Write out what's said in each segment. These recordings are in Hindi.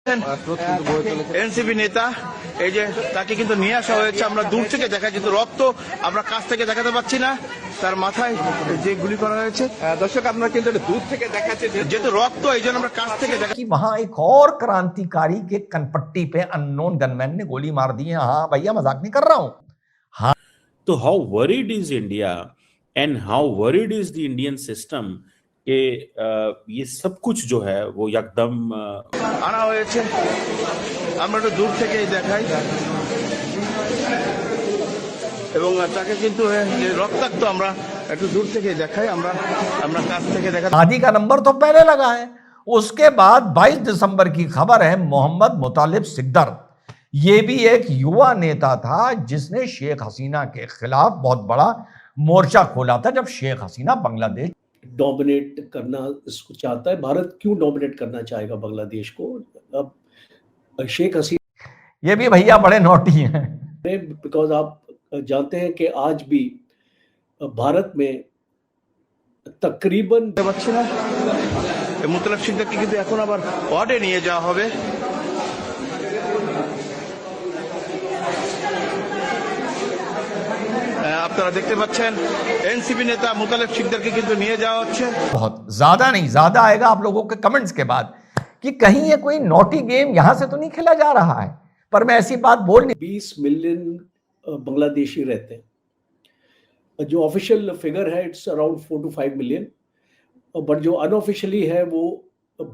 এনসিপি নেতা এই যে তাকে কিন্তু নিয়ে আসা হয়েছে, আমরা দূর থেকে দেখাই, কিন্তু রক্ত আমরা কাছ থেকে দেখাতে পাচ্ছি না, তার মাথায় যে গুলি করা হয়েছে। দর্শক আপনারা কিন্তু দূর থেকে দেখাচ্ছে যেহেতু রক্ত, এই জন্য আমরা কাছ থেকে দেখা। कि वहां एक और क्रांतिकारी के कनपट्टी पे अननोन गनमैन ने गोली मार दी है। हाँ भैया, मजाक नहीं कर रहा हूं। हाँ, तो how worried is India and how worried is the Indian system कि ये सब कुछ जो है वो एकदम আনা হয়েছে, আমরা একটু দূর থেকে দেখাই, এবং তাকে কিন্তু রক্তাক্ত আমরা একটু দূর থেকে দেখাই, আমরা আমরা কাছ থেকে দেখা। हादी का नंबर तो पहले लगा है। उसके बाद 22 दिसंबर की खबर है, मोहम्मद मुतालिब सिकदर, ये भी एक युवा नेता था जिसने शेख हसीना के खिलाफ बहुत बड़ा मोर्चा खोला था जब शेख हसीना बांग्लादेश डोमिनेट करना इसको चाहता है। भारत क्यों डोमिनेट करना चाहेगा बांग्लादेश को? अब शेख हसीना ये भी भैया बड़े नोटी हैं, बिकॉज आप जानते हैं कि आज भी भारत में तकरीबन পাচ্ছি না। মুতালিব সিকদারকে কিন্তু এখন আবার ওয়ার্ডে নিয়ে যাওয়া হবে। আপনারা দেখতে পাচ্ছেন এনসিপি নেতা মুতালিব সিকদারকে কিন্তু নিয়ে যাওয়া হচ্ছে। बहुत ज्यादा नहीं, ज्यादा आएगा आप लोगों के कमेंट्स के बाद कि कहीं ये कोई नोटी गेम यहां से तो नहीं खेला जा रहा है, पर मैं ऐसी बात बोल नहीं। 20 मिलियन बांग्लादेशी रहते हैं। जो ऑफिशियल फिगर है it's around 4 to 5 million, but जो अनऑफिशियली है वो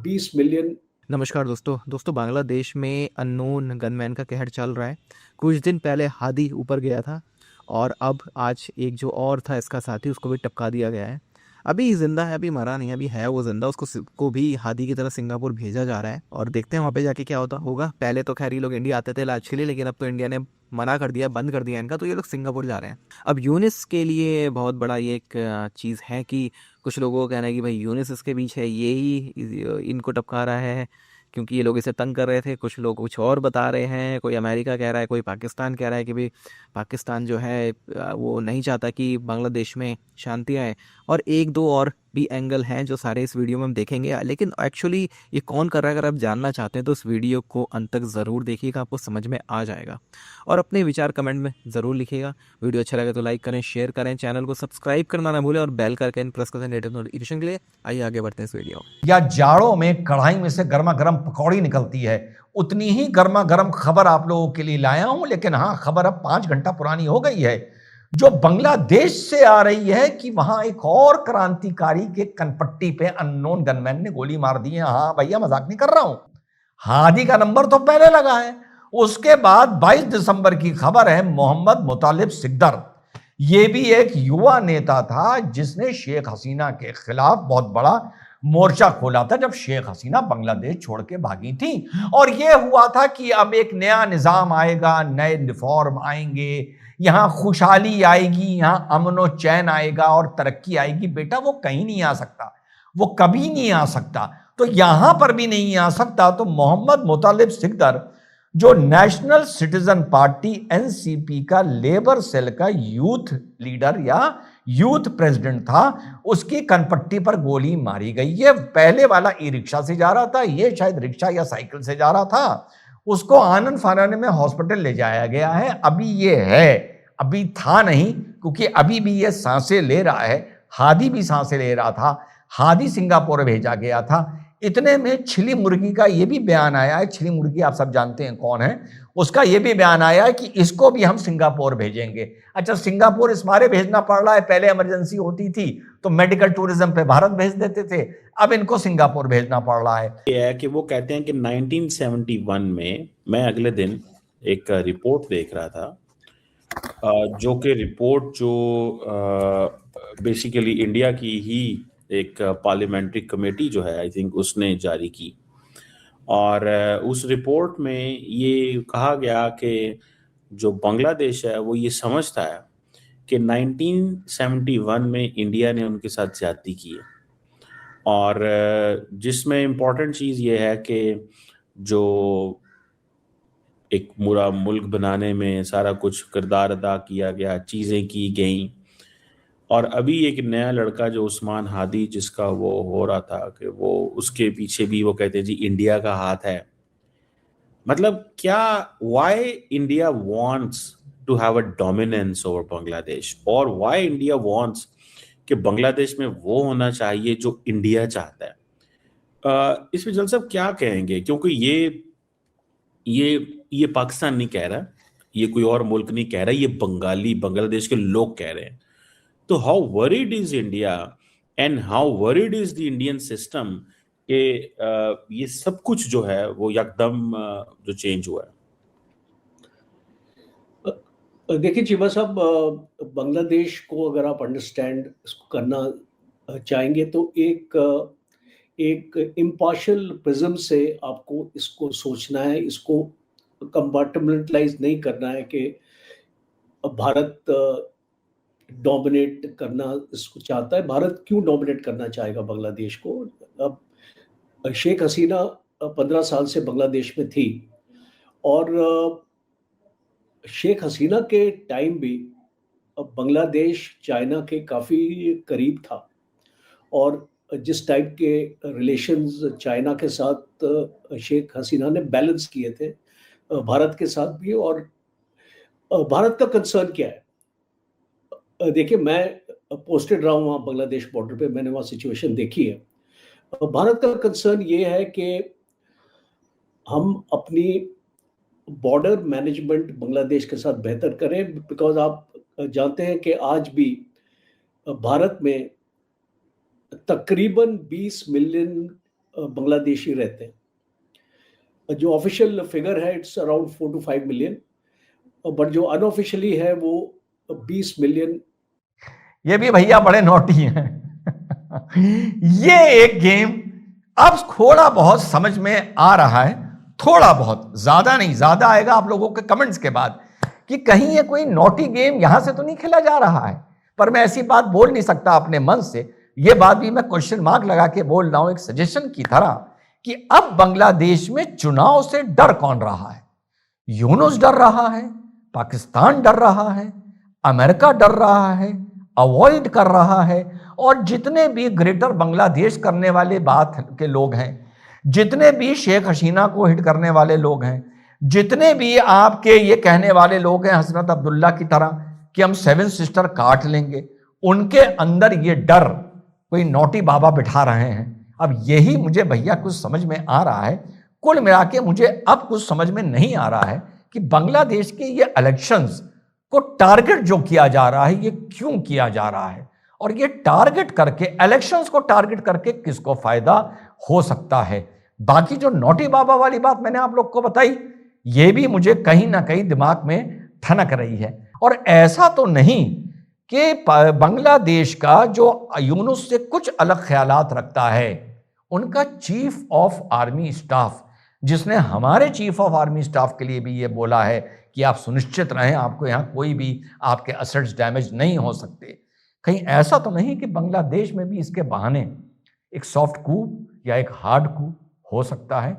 20 मिलियन। नमस्कार दोस्तों, बांग्लादेश में अननोन गनमैन का कहर चल रहा है। कुछ दिन पहले हादी ऊपर गया था और अब आज एक जो और था इसका साथी, उसको भी टपका दिया गया है। अभी जिंदा है, अभी मरा नहीं, अभी है वो जिंदा। उसको भी हादी की तरह सिंगापुर भेजा जा रहा है और देखते हैं वहाँ पे जाके क्या होगा। पहले तो खैर ये लोग इंडिया आते थे इलाज के लिए, लेकिन अब तो इंडिया ने मना कर दिया, बंद कर दिया इनका, तो ये लोग सिंगापुर जा रहे हैं। अब यूनिस के लिए बहुत बड़ा ये एक चीज़ है कि कुछ लोगों को कहना है कि भाई यूनिस इसके पीछे यही इनको टपका रहा है क्योंकि ये लोग इसे तंग कर रहे थे। कुछ लोग कुछ और बता रहे हैं, कोई अमेरिका कह रहा है, कोई पाकिस्तान कह रहा है कि भाई पाकिस्तान जो है वो नहीं चाहता कि बांग्लादेश में शांति आए, और एक दो और भी एंगल हैं जो सारे इस वीडियो में हम देखेंगे। लेकिन एक्चुअली ये कौन कर रहा है, अगर आप जानना चाहते हैं तो इस वीडियो को अंत तक ज़रूर देखिएगा, आपको समझ में आ जाएगा। और अपने विचार कमेंट में ज़रूर लिखिएगा। वीडियो अच्छा लगे तो लाइक करें, शेयर करें, चैनल को सब्सक्राइब करना ना भूलें और बेल करके प्रेस करें लेटेस्ट नोटिफिकेशन के लिए। आइए आगे बढ़ते हैं इस वीडियो। या जाड़ों में कढ़ाई में से गर्मा गर्म पकौड़ी निकलती है, उतनी ही गर्मा गर्म खबर आप लोगों के लिए लाया हूं। लेकिन हाँ, खबर अब 5 घंटा पुरानी हो गई है, जो बांग्लादेश से आ रही है कि वहां एक और क्रांतिकारी के कनपट्टी पे अननोन गनमैन ने गोली मार दी है। हाँ भैया, मजाक नहीं कर रहा हूं। हादी का नंबर तो पहले लगा है। उसके बाद 22 दिसंबर की खबर है, मोहम्मद मुतालिब सिकदर, ये भी एक युवा नेता था जिसने शेख हसीना के खिलाफ बहुत बड़ा मोर्चा खोला था जब शेख हसीना बांग्लादेश छोड़ के भागी थी। और यह हुआ था कि अब एक नया निजाम आएगा, नए रिफॉर्म आएंगे, यहां खुशहाली आएगी, यहां अमन और चैन आएगा और तरक्की आएगी। बेटा, वो कहीं नहीं आ सकता, वो कभी नहीं आ सकता। तो यहां पर भी नहीं आ सकता। तो मोहम्मद मुतालिब सिकदर, जो नेशनल सिटीजन पार्टी एनसीपी का लेबर सेल का यूथ लीडर या यूथ प्रेसिडेंट था, उसकी कनपट्टी पर गोली मारी गई। ये पहले वाला ई रिक्शा से जा रहा था, ये शायद रिक्शा या साइकिल से जा रहा था। उसको आनन फानन में हॉस्पिटल ले जाया गया है। अभी ये है, अभी था नहीं, क्योंकि अभी भी ये सांसें ले रहा है। हादी भी सांसें ले रहा था, हादी सिंगापुर भेजा गया था। इतने में छिली मुर्गी का ये भी बयान आया है, छिली मुर्गी आप सब जानते हैं कौन है, उसका ये भी बयान आया है कि इसको भी हम सिंगापुर भेजेंगे। अच्छा, सिंगापुर इस मारे भेजना पड़ रहा है, पहले इमरजेंसी होती थी तो मेडिकल टूरिज्म पे भारत भेज देते थे, अब इनको सिंगापुर भेजना पड़ रहा है। ये है कि वो कहते हैं कि 1971 में, मैं अगले दिन एक रिपोर्ट देख रहा था, जो कि रिपोर्ट जो बेसिकली इंडिया की ही एक पार्लियामेंट्री कमेटी जो है, आई थिंक उसने जारी की, और उस रिपोर्ट में ये कहा गया कि जो बांग्लादेश है वो ये समझता है कि 1971 में इंडिया ने उनके साथ ज्यादती की है, और जिसमें इम्पॉर्टेंट चीज़ ये है कि जो एक पूरा मुल्क बनाने में सारा कुछ किरदार अदा किया गया, चीज़ें की गई। और अभी एक नया लड़का जो उस्मान हादी, जिसका वो हो रहा था कि वो उसके पीछे भी वो कहते हैं जी इंडिया का हाथ है, मतलब क्या, why India wants to have a dominance over Bangladesh, और व्हाई इंडिया वांट्स कि बांग्लादेश में वो होना चाहिए जो इंडिया चाहता है। इस पे जल साहब क्या कहेंगे, क्योंकि ये पाकिस्तान नहीं कह रहा, ये कोई और मुल्क नहीं कह रहा, ये बांग्लादेश के लोग कह रहे हैं। तो how worried is India and how worried is the Indian system कि ये सब कुछ जो है वो एकदम जो चेंज हुआ है। देखिए चीमा साहब, बांग्लादेश को अगर आप अंडरस्टैंड इसको करना चाहेंगे तो एक इम्पार्शियल प्रिज्म से आपको इसको सोचना है, इसको कंपार्टमेंटलाइज नहीं करना है कि भारत डोमिनेट करना इसको चाहता है। भारत क्यों डोमिनेट करना चाहेगा बांग्लादेश को? अब शेख हसीना 15 साल से बांग्लादेश में थी और शेख हसीना के टाइम भी बांग्लादेश चाइना के काफ़ी करीब था और जिस टाइप के रिलेशंस चाइना के साथ शेख हसीना ने बैलेंस किए थे भारत के साथ भी। और भारत का कंसर्न क्या है? देखिए, मैं पोस्टेड रहा हूँ वहाँ बांग्लादेश बॉर्डर पे, मैंने वहाँ सिचुएशन देखी है। भारत का कंसर्न ये है कि हम अपनी बॉर्डर मैनेजमेंट बांग्लादेश के साथ बेहतर करें, बिकॉज आप जानते हैं कि आज भी भारत में तकरीबन 20 मिलियन बांग्लादेशी रहते हैं। जो ऑफिशियल फिगर है it's around 4 to 5 million, but जो अनऑफिशियली है वो 20 मिलियन। ये भी भैया बड़े नोटी हैं। ये एक गेम अब थोड़ा बहुत समझ में आ रहा है, थोड़ा बहुत, ज्यादा नहीं, ज्यादा आएगा आप लोगों के कमेंट्स के बाद कि कहीं ये कोई नोटी गेम यहां से तो नहीं खेला जा रहा है। पर मैं ऐसी बात बोल नहीं सकता अपने मन से, ये बात भी मैं क्वेश्चन मार्क लगा के बोल रहा हूं एक सजेशन की तरह कि अब बांग्लादेश में चुनाव से डर कौन रहा है? यूनुस डर रहा है, पाकिस्तान डर रहा है, अमेरिका डर रहा है, अवॉइड कर रहा है, और जितने भी ग्रेटर बांग्लादेश करने वाले बात के लोग हैं, जितने भी शेख हसीना को हिट करने वाले लोग हैं, जितने भी आपके ये कहने वाले लोग हैं हजरत अब्दुल्ला की तरह कि हम 7 सिस्टर काट लेंगे, उनके अंदर ये डर कोई नोटी बाबा बिठा रहे हैं। अब यही मुझे भैया कुछ समझ में आ रहा है। कुल मिला के मुझे अब कुछ समझ में नहीं आ रहा है कि बांग्लादेश के ये इलेक्शंस को टारगेट जो किया जा रहा है ये क्यों किया जा रहा है, और ये टारगेट करके, इलेक्शंस को टारगेट करके किसको फायदा हो सकता है। बाकी जो नोटी बाबा वाली बात मैंने आप लोग को बताई, ये भी मुझे कहीं ना कहीं दिमाग में ठनक रही है। और ऐसा तो नहीं कि बांग्लादेश का जो यूनुस से कुछ अलग ख्यालात रखता है, उनका चीफ ऑफ आर्मी स्टाफ, जिसने हमारे चीफ ऑफ आर्मी स्टाफ के लिए भी ये बोला है कि आप सुनिश्चित रहें, आपको यहाँ कोई भी आपके असेट्स डैमेज नहीं हो सकते। कहीं ऐसा तो नहीं कि बांग्लादेश में भी इसके बहाने एक सॉफ्ट कू या एक हार्ड कू हो सकता है?